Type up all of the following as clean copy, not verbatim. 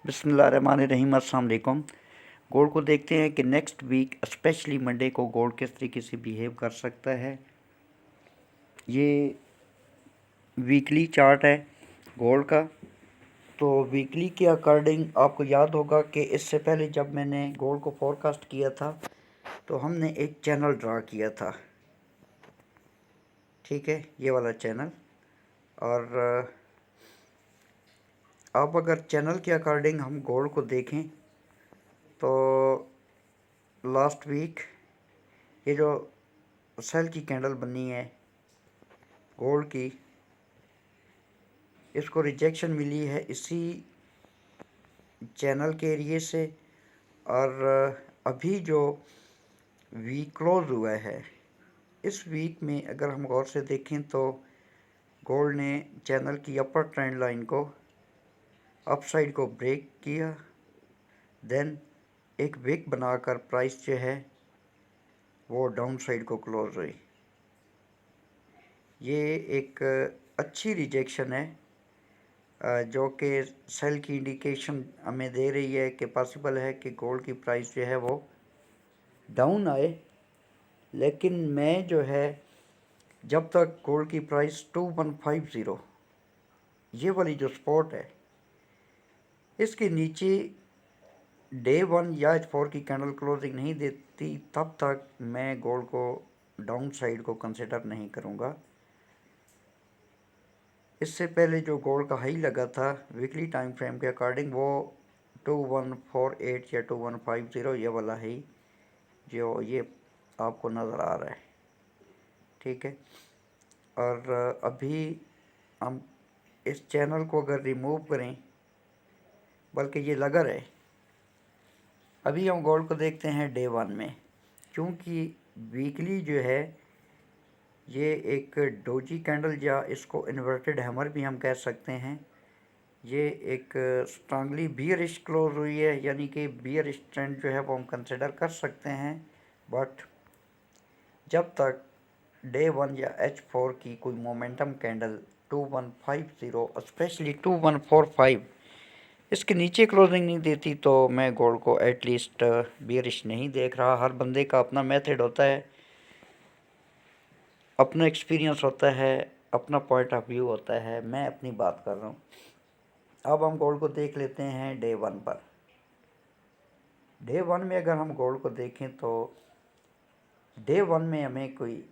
बिस्मिल्लाहिर्रहमानिर्रहीम। अस्सलाम वालेकुम। गोल्ड को देखते हैं कि नेक्स्ट वीक स्पेशली मंडे को गोल्ड किस तरीके से बिहेव कर सकता है। ये वीकली चार्ट है गोल्ड का। तो वीकली के अकॉर्डिंग आपको याद होगा कि इससे पहले जब मैंने गोल्ड को फोरकास्ट किया था तो हमने एक चैनल ड्रा किया था, ठीक है, ये वाला चैनल। और अब अगर चैनल के अकॉर्डिंग हम गोल्ड को देखें तो लास्ट वीक ये जो सेल की कैंडल बनी है गोल्ड की, इसको रिजेक्शन मिली है इसी चैनल के एरिए से। और अभी जो वीक क्लोज हुआ है, इस वीक में अगर हम गौर से देखें तो गोल्ड ने चैनल की अपर ट्रेंड लाइन को अपसाइड को ब्रेक किया, देन एक विक बनाकर प्राइस जो है वो डाउन साइड को क्लोज हुई। ये एक अच्छी रिजेक्शन है जो कि सेल की इंडिकेशन हमें दे रही है कि पॉसिबल है कि गोल्ड की प्राइस जो है वो डाउन आए। लेकिन मैं जो है, जब तक गोल्ड की प्राइस 2150 ये वाली जो स्पॉट है इसके नीचे डे 1 या H4 की कैंडल क्लोजिंग नहीं देती, तब तक मैं गोल्ड को डाउन साइड को कंसिडर नहीं करूँगा। इससे पहले जो गोल्ड का हाई लगा था वीकली टाइम फ्रेम के अकॉर्डिंग वो 2148 या 2150 ये वाला है जो ये आपको नज़र आ रहा है, ठीक है। और अभी हम इस चैनल को अगर रिमूव करें, बल्कि ये लगा रहे, अभी हम गोल्ड को देखते हैं डे 1 में, क्योंकि वीकली जो है ये एक डोजी कैंडल या इसको इन्वर्टेड हैमर भी हम कह सकते हैं। ये एक स्ट्रांगली बियरिश क्लोज हुई है, यानी कि बियरिश ट्रेंड जो है वो हम कंसिडर कर सकते हैं। बट जब तक डे 1 या H4 की कोई मोमेंटम कैंडल 2150 स्पेशली 2145 इसके नीचे क्लोजिंग नहीं देती तो मैं गोल्ड को एटलीस्ट बियरिश नहीं देख रहा। हर बंदे का अपना मेथड होता है, अपना एक्सपीरियंस होता है, अपना पॉइंट ऑफ व्यू होता है। मैं अपनी बात कर रहा हूँ। अब हम गोल्ड को देख लेते हैं डे 1 पर। डे 1 में अगर हम गोल्ड को देखें तो डे 1 में हमें कोई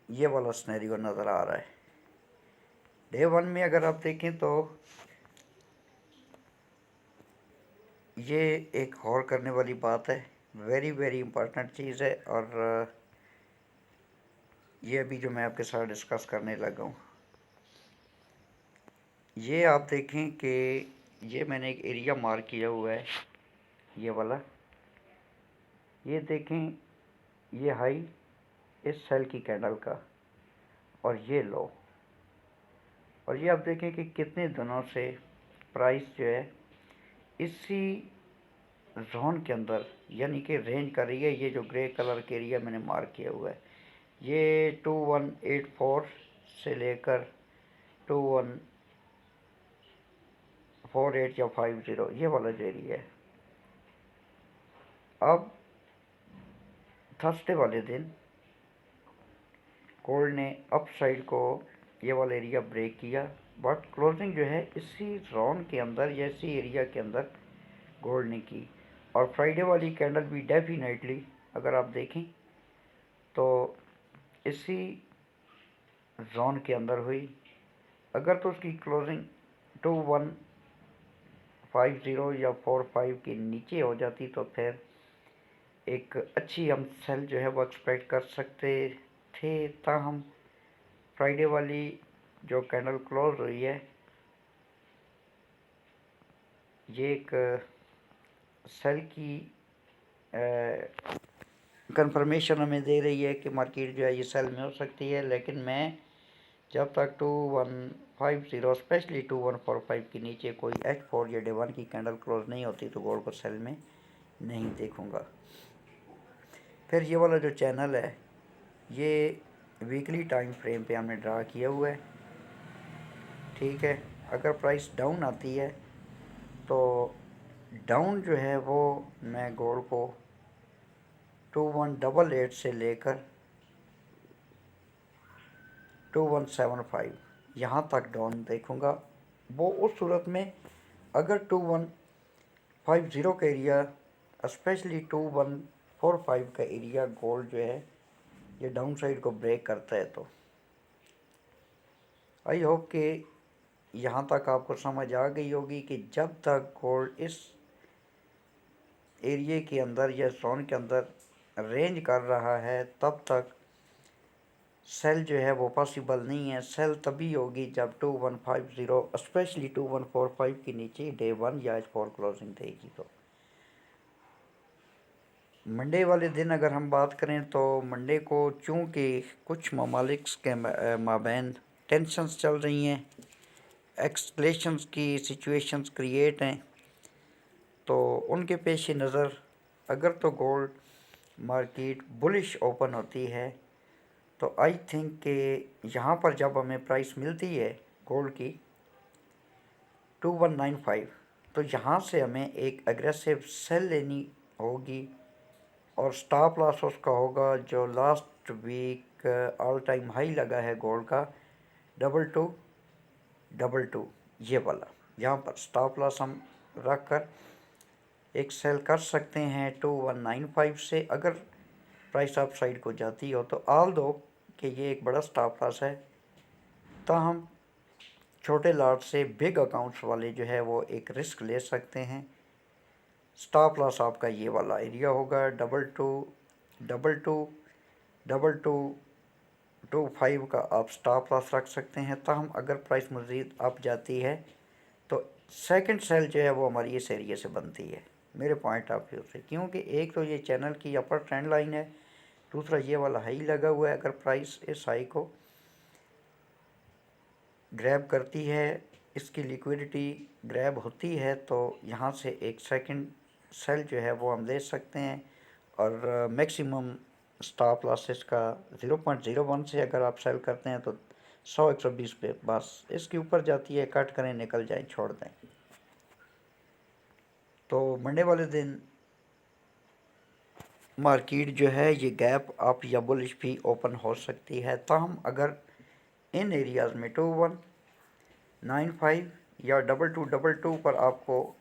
ये वाला सिनेरियो नज़र आ रहा है। डे 1 में अगर आप देखें तो ये एक गौर करने वाली बात है, वेरी वेरी इंपॉर्टेंट चीज़ है। और ये अभी जो मैं आपके साथ डिस्कस करने लगा हूँ, ये आप देखें कि ये मैंने एक एरिया मार्क किया हुआ है, ये वाला। ये देखें, ये हाई इस सेल की कैंडल का और ये लो। और ये आप देखें कि कितने दिनों से प्राइस जो है इसी जोन के अंदर यानी कि रेंज कर रही है। ये जो ग्रे कलर के एरिया मैंने मार्क किया हुआ है, ये 2184 से लेकर 2148 या 50 ये वाला जो एरिया है। अब थर्सडे वाले दिन गोल्ड ने अप साइड को ये वाला एरिया ब्रेक किया, बट क्लोजिंग जो है इसी जोन के अंदर या इसी एरिया के अंदर गोल्ड ने की। और फ्राइडे वाली कैंडल भी डेफिनेटली अगर आप देखें तो इसी जोन के अंदर हुई। अगर तो उसकी क्लोजिंग 2150 या 45 के नीचे हो जाती तो फिर एक अच्छी हम सेल जो है वो एक्सपेक्ट कर सकते थे। ताहम फ्राइडे वाली जो कैंडल क्लोज हुई है, ये एक सेल की कंफर्मेशन हमें दे रही है कि मार्केट जो है ये सेल में हो सकती है। लेकिन मैं जब तक 2150 स्पेशली 2145 के नीचे कोई H4 या डे 1 की कैंडल क्लोज नहीं होती तो गोल्ड को सेल में नहीं देखूँगा। फिर ये वाला जो चैनल है ये वीकली टाइम फ्रेम पे हमने ड्रा किया हुआ है, ठीक है। अगर प्राइस डाउन आती है तो डाउन जो है वो मैं गोल्ड को 2188 से लेकर 2175 यहाँ तक डाउन देखूँगा। वो उस सूरत में अगर 2150 का एरिया, स्पेशली 2145 का एरिया गोल्ड जो है ये डाउन साइड को ब्रेक करता है। तो आई होप कि यहाँ तक आपको समझ आ गई होगी कि जब तक गोल्ड इस एरिए के अंदर या जोन के अंदर रेंज कर रहा है तब तक सेल जो है वो पॉसिबल नहीं है। सेल तभी होगी जब 2150 स्पेशली 2145 के नीचे डे 1 या H4 क्लोजिंग देगी। तो मंडे वाले दिन अगर हम बात करें तो मंडे को चूँकि कुछ ममालिक के माबैन टेंशन्स चल रही हैं, एक्सक्लेशंस की सिचुएशंस क्रिएट हैं, तो उनके पेश नज़र अगर तो गोल्ड मार्केट बुलिश ओपन होती है तो आई थिंक कि यहाँ पर जब हमें प्राइस मिलती है गोल्ड की 2195 तो यहाँ से हमें एक एग्रेसिव सेल लेनी होगी और स्टॉप लॉस उसका होगा जो last week all time high लगा है गोल्ड का 2222 ये वाला। यहाँ पर स्टॉप लॉस हम रख कर एक सेल कर सकते हैं 2195 से। अगर प्राइस अप साइड को जाती हो तो ऑल दो कि ये एक बड़ा स्टॉप लॉस है, ताहम छोटे लॉट से बिग अकाउंट्स वाले जो है वो एक रिस्क ले सकते हैं। स्टॉप लॉस आपका ये वाला एरिया होगा 2222 का आप स्टॉप लॉस रख सकते हैं। ताहम अगर प्राइस मज़ीद अप जाती है तो सेकंड सेल जो है वो हमारी इस एरिया से बनती है मेरे पॉइंट ऑफ व्यू से, क्योंकि एक तो ये चैनल की अपर ट्रेंड लाइन है, दूसरा ये वाला हाई लगा हुआ है। अगर प्राइस इस हाई को ग्रैब करती है, इसकी लिक्विडिटी ग्रैब होती है तो यहाँ से एक सेकंड सेल जो है वो हम ले सकते हैं। और मैक्सिमम स्टॉप लॉसेस का 0.01 से अगर आप सेल करते हैं तो 100-120 पे बस, इसके ऊपर जाती है कट करें निकल जाए छोड़ दें। तो मंडे वाले दिन मार्केट जो है ये गैप अप या बुलिश भी ओपन हो सकती है। ताहम अगर इन एरियाज़ में 2195 या 2222 पर आपको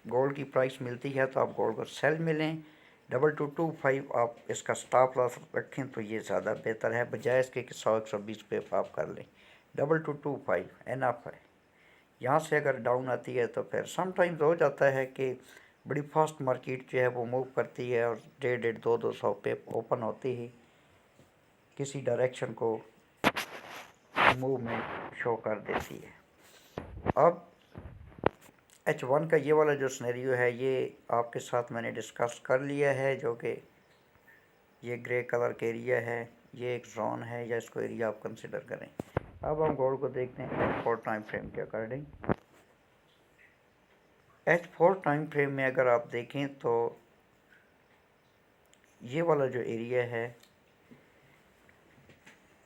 गोल्ड की प्राइस मिलती है तो आप गोल्ड को सेल मिलें। 2225 आप इसका स्टॉप लॉस रखें तो ये ज़्यादा बेहतर है, बजाय इसके कि 100-120 पे आप कर लें। 2225 एनफ है। यहाँ से अगर डाउन आती है तो फिर समटाइम्स हो जाता है कि बड़ी फास्ट मार्केट जो है वो मूव करती है और 150-200 पे ओपन होती ही किसी डायरेक्शन को मूवमेंट शो कर देती है। अब H1 का ये वाला जो सिनेरियो है ये आपके साथ मैंने डिस्कस कर लिया है, जो कि ये ग्रे कलर का एरिया है, ये एक जोन है या इसको एरिया आप कंसिडर करें। अब हम गोल्ड को देखते हैं H4 टाइम फ्रेम के अकॉर्डिंग। H4 टाइम फ्रेम में अगर आप देखें तो ये वाला जो एरिया है,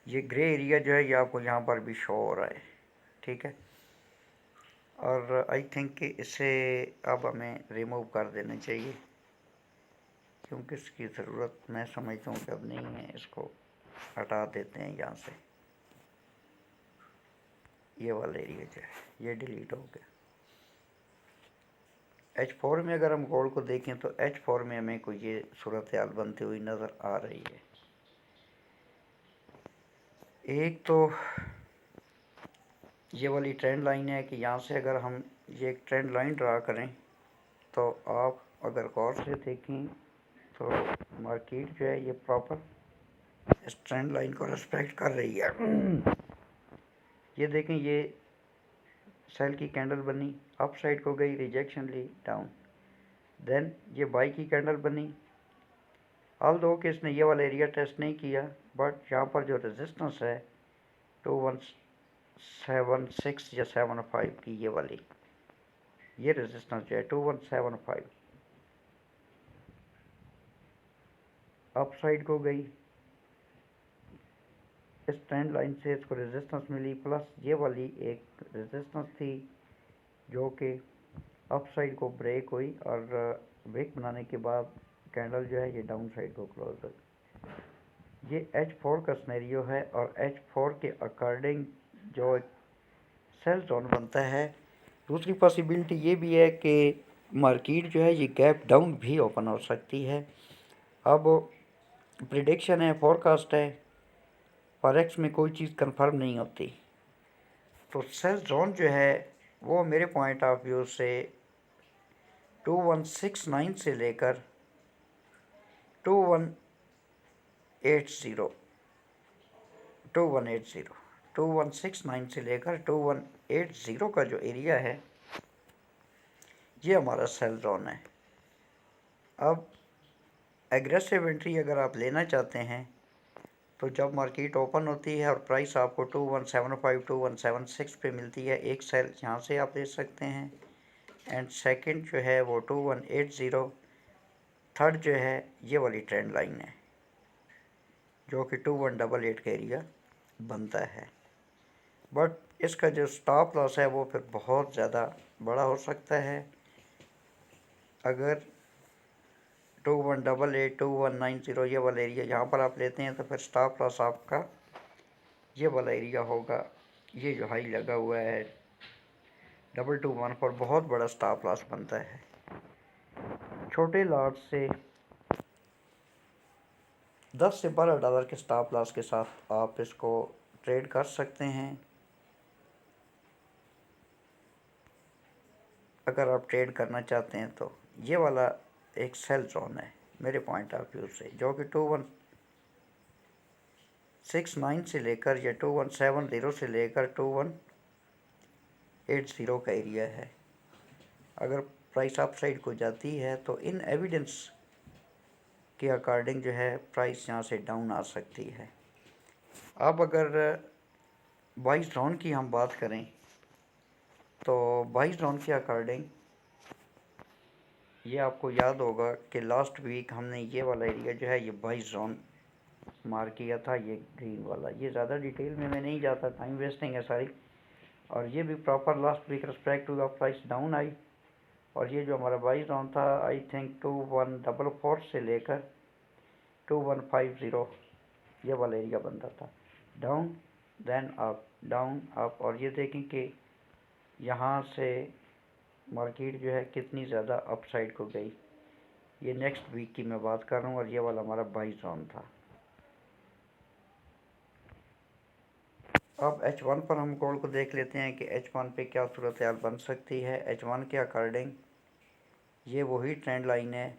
ये ग्रे एरिया जो है ये आपको यहाँ पर भी शो हो रहा है, ठीक है। और आई थिंक कि इसे अब हमें रिमूव कर देना चाहिए, क्योंकि इसकी ज़रूरत मैं समझता हूँ कि अब नहीं है। इसको हटा देते हैं यहाँ से, ये वाला एरिया जो है ये डिलीट हो गया। H4 में अगर हम गोल्ड को देखें तो H4 में हमें कोई ये सूरत हाल बनती हुई नज़र आ रही है। एक तो ये वाली ट्रेंड लाइन है कि यहाँ से अगर हम ये एक ट्रेंड लाइन ड्रा करें तो आप अगर गौर से देखें तो मार्केट जो है ये प्रॉपर इस ट्रेंड लाइन को रिस्पेक्ट कर रही है। ये देखें, ये सेल की कैंडल बनी, अप साइड को गई, रिजेक्शन ली, डाउन, देन ये बाई की कैंडल बनी। ऑल दो कि इसने ये वाला एरिया टेस्ट नहीं किया, बट यहाँ पर जो रेजिस्टेंस है 2176 या 75 की ये वाली, ये रेजिस्टेंस जो है 2175 अप साइड को गई, इस ट्रेंड लाइन से इसको रेजिस्टेंस मिली, प्लस ये वाली एक रेजिस्टेंस थी जो कि अप साइड को ब्रेक हुई और ब्रेक बनाने के बाद कैंडल जो है ये डाउन साइड को क्लोज हुई। ये H4 का सिनेरियो है और H4 के अकॉर्डिंग जो सेल जोन बनता है। दूसरी पॉसिबिलिटी ये भी है कि मार्केट जो है ये गैप डाउन भी ओपन हो सकती है। अब प्रिडिक्शन है, फोरकास्ट है, फॉरेक्स में कोई चीज़ कंफर्म नहीं होती। तो सेल जोन जो है वो मेरे पॉइंट ऑफ व्यू से 2169 से लेकर 2180 2169 से लेकर 2180 का जो एरिया है ये हमारा सेल जोन है। अब एग्रेसिव एंट्री अगर आप लेना चाहते हैं तो जब मार्केट ओपन होती है और प्राइस आपको 2175 2176 पे मिलती है, एक सेल यहाँ से आप ले सकते हैं एंड सेकंड जो है वो 2180, थर्ड जो है ये वाली ट्रेंड लाइन है जो कि 2188 का एरिया बनता है। बट इसका जो स्टॉप लॉस है वो फिर बहुत ज़्यादा बड़ा हो सकता है। अगर 2188 2190 ये वाला एरिया यहाँ पर आप लेते हैं तो फिर स्टॉप लॉस आपका ये वाला एरिया होगा। ये जो हाई लगा हुआ है 2214 बहुत बड़ा स्टॉप लॉस बनता है। छोटे लॉट से 10 से 12 डॉलर के स्टॉप लॉस के साथ आप इसको ट्रेड कर सकते हैं। अगर आप ट्रेड करना चाहते हैं तो ये वाला एक सेल जोन है मेरे पॉइंट ऑफ व्यू से, जो कि 2169 से लेकर या 2170 से लेकर 2180 का एरिया है। अगर प्राइस अप साइड को जाती है तो इन एविडेंस के अकॉर्डिंग जो है प्राइस यहाँ से डाउन आ सकती है। अब अगर बाई जोन की हम बात करें तो बाई जोन के अकॉर्डिंग ये आपको याद होगा कि लास्ट वीक हमने ये वाला एरिया जो है ये बाई जोन मार्क किया था, ये ग्रीन वाला। ये ज़्यादा डिटेल में मैं नहीं जाता, टाइम वेस्टिंग है सारी। और ये भी proper last week respect to the price down आई और ये जो हमारा बाई जोन था आई थिंक 2144 से लेकर 2150 ये वाला एरिया बनता था। Down then up, down up, और ये देखें कि यहाँ से मार्केट जो है कितनी ज़्यादा अपसाइड को गई। ये नेक्स्ट वीक की मैं बात कर रहा हूँ और ये वाला हमारा बाई जोन था। अब H1 पर हम गोल्ड को देख लेते हैं कि H1 पे क्या सूरत हाल बन सकती है। H1 के अकॉर्डिंग ये वही ट्रेंड लाइन है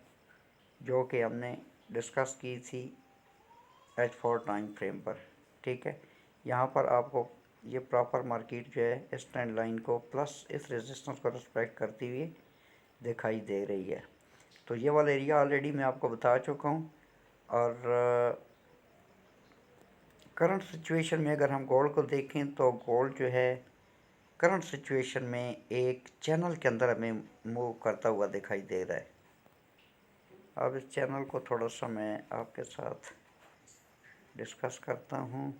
जो कि हमने डिस्कस की थी H4 टाइम फ्रेम पर, ठीक है। यहाँ पर आपको ये प्रॉपर मार्केट जो है इस ट्रेंड लाइन को प्लस इस रेजिस्टेंस को रिस्पेक्ट करती हुई दिखाई दे रही है। तो ये वाला एरिया ऑलरेडी मैं आपको बता चुका हूँ। और करंट सिचुएशन में अगर हम गोल्ड को देखें तो गोल्ड जो है करंट सिचुएशन में एक चैनल के अंदर हमें मूव करता हुआ दिखाई दे रहा है। अब इस चैनल को थोड़ा सा मैं आपके साथ डिस्कस करता हूँ।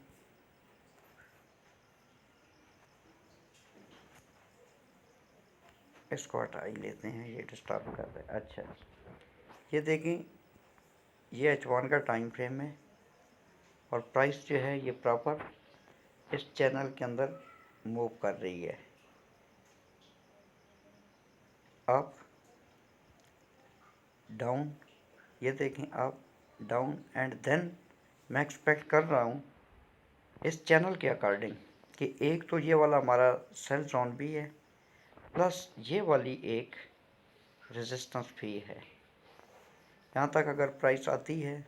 इसको हटा ही लेते हैं, ये डिस्टर्ब कर रहा है। अच्छा, ये देखें, ये H1 का टाइम फ्रेम है और प्राइस जो है ये प्रॉपर इस चैनल के अंदर मूव कर रही है। अप डाउन, ये देखें अप डाउन एंड देन मैं एक्सपेक्ट कर रहा हूँ इस चैनल के अकॉर्डिंग कि एक तो ये वाला हमारा सेल जोन भी है प्लस ये वाली एक रेजिस्टेंस भी है। यहाँ तक अगर प्राइस आती है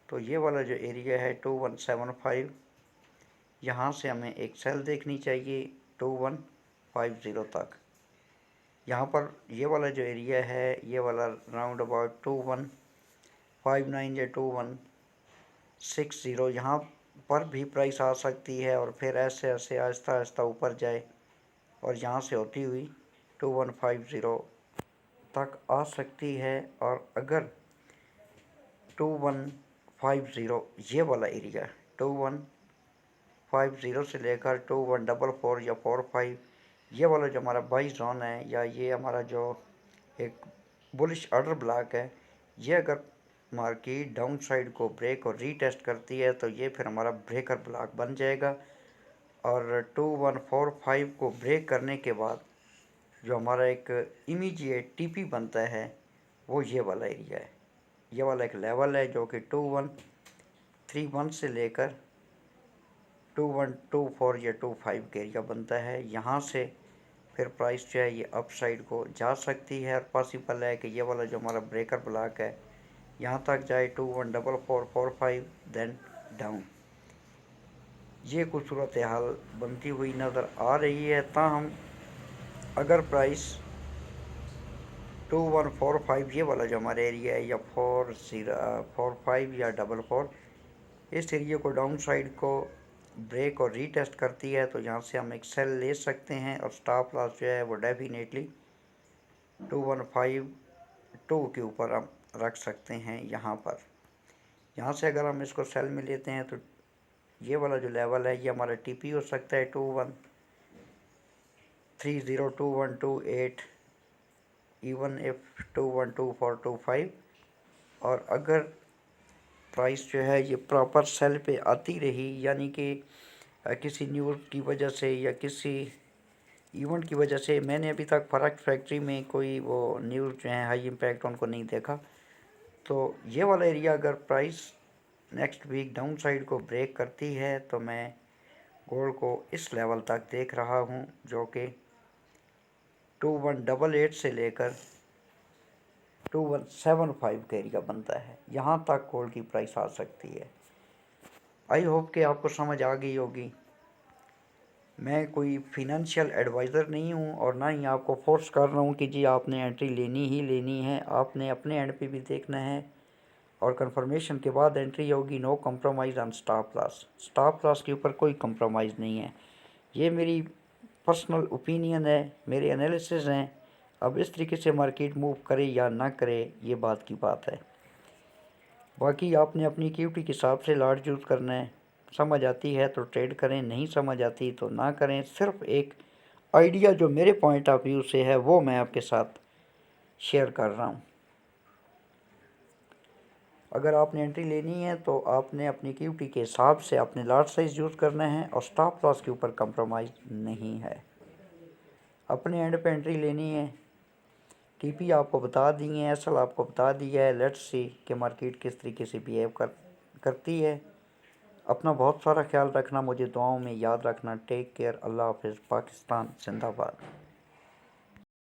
तो ये वाला जो एरिया है 2175, यहाँ से हमें एक सेल देखनी चाहिए 2150 तक। यहाँ पर ये वाला जो एरिया है ये वाला राउंड अबाउट 2159 या 2160, यहाँ पर भी प्राइस आ सकती है और फिर ऐसे ऐसे आहिस्ता आहिस्ता ऊपर जाए और यहाँ से होती हुई 2150 तक आ सकती है। और अगर 2150 ये वाला एरिया 2150 से लेकर 2144 या 45 ये वाला जो हमारा बाई जोन है या ये हमारा जो एक बुलिश ऑर्डर ब्लॉक है, ये अगर मार्केट डाउन साइड को ब्रेक और रीटेस्ट करती है तो ये फिर हमारा ब्रेकर ब्लॉक बन जाएगा। और 2145 को ब्रेक करने के बाद जो हमारा एक इमीडिएट टीपी बनता है वो ये वाला एरिया है। ये वाला एक लेवल है जो कि 2131 से लेकर 2124 या 25 के एरिया बनता है। यहाँ से फिर प्राइस जो है ये अप साइड को जा सकती है और पॉसिबल है कि ये वाला जो हमारा ब्रेकर ब्लॉक है यहाँ तक जाए 214445 देन डाउन। ये कुछ सूरत हाल बनती हुई नज़र आ रही है। ताहम अगर प्राइस 2145 ये वाला जो हमारा एरिया है या 4045 या 44 इस एरिया को डाउन साइड को ब्रेक और रीटेस्ट करती है तो यहाँ से हम एक सेल ले सकते हैं और स्टॉप लॉस जो है वो डेफिनेटली 2152 के ऊपर हम रख सकते हैं। यहाँ से अगर हम इसको सेल में लेते हैं तो ये वाला जो लेवल है ये हमारा टीपी हो सकता है 21302128 इवन इफ 212425। और अगर प्राइस जो है ये प्रॉपर सेल पे आती रही यानी कि किसी न्यूज़ की वजह से या किसी इवेंट की वजह से, मैंने अभी तक फॉरेक्स फैक्ट्री में कोई वो न्यूज़ जो है हाई इम्पैक्ट उनको नहीं देखा, तो ये वाला एरिया अगर price next week down side को ब्रेक करती है तो मैं गोल्ड को इस लेवल तक देख रहा हूँ जो कि 2188 से लेकर 2175 का एरिया बनता है। यहाँ तक गोल्ड की प्राइस आ सकती है। आई होप कि आपको समझ आ गई होगी। मैं कोई फिनेंशियल एडवाइज़र नहीं हूँ और ना ही आपको फोर्स कर रहा हूँ कि जी आपने एंट्री लेनी ही लेनी है। आपने अपने एंड पे भी देखना है और कंफर्मेशन के बाद एंट्री होगी। No compromise on stop loss. Stop loss के ऊपर कोई कंप्रोमाइज़ नहीं है। ये मेरी पर्सनल ओपिनियन है, मेरे एनालिसिस हैं। अब इस तरीके से मार्केट मूव करे या ना करे ये बात की बात है। बाकी आपने अपनी इक्विटी के हिसाब से लॉट यूज़ करना है। समझ आती है तो ट्रेड करें, नहीं समझ आती तो ना करें। सिर्फ एक आइडिया जो मेरे पॉइंट ऑफ व्यू से है वो मैं आपके साथ शेयर कर रहा हूँ। अगर आपने एंट्री लेनी है तो आपने अपनी इक्विटी के हिसाब से अपने लॉट साइज़ यूज़ करना है और स्टॉप लॉस के ऊपर कंप्रोमाइज़ नहीं है। अपने एंड पे एंट्री लेनी है। टीपी आपको बता दी है, एसएल आपको बता दिया है। लेट्स सी कि मार्केट किस तरीके से बिहेव करती है। अपना बहुत सारा ख्याल रखना, मुझे दुआओं में याद रखना। Take care. अल्लाह हाफिज़। पाकिस्तान जिंदाबाद।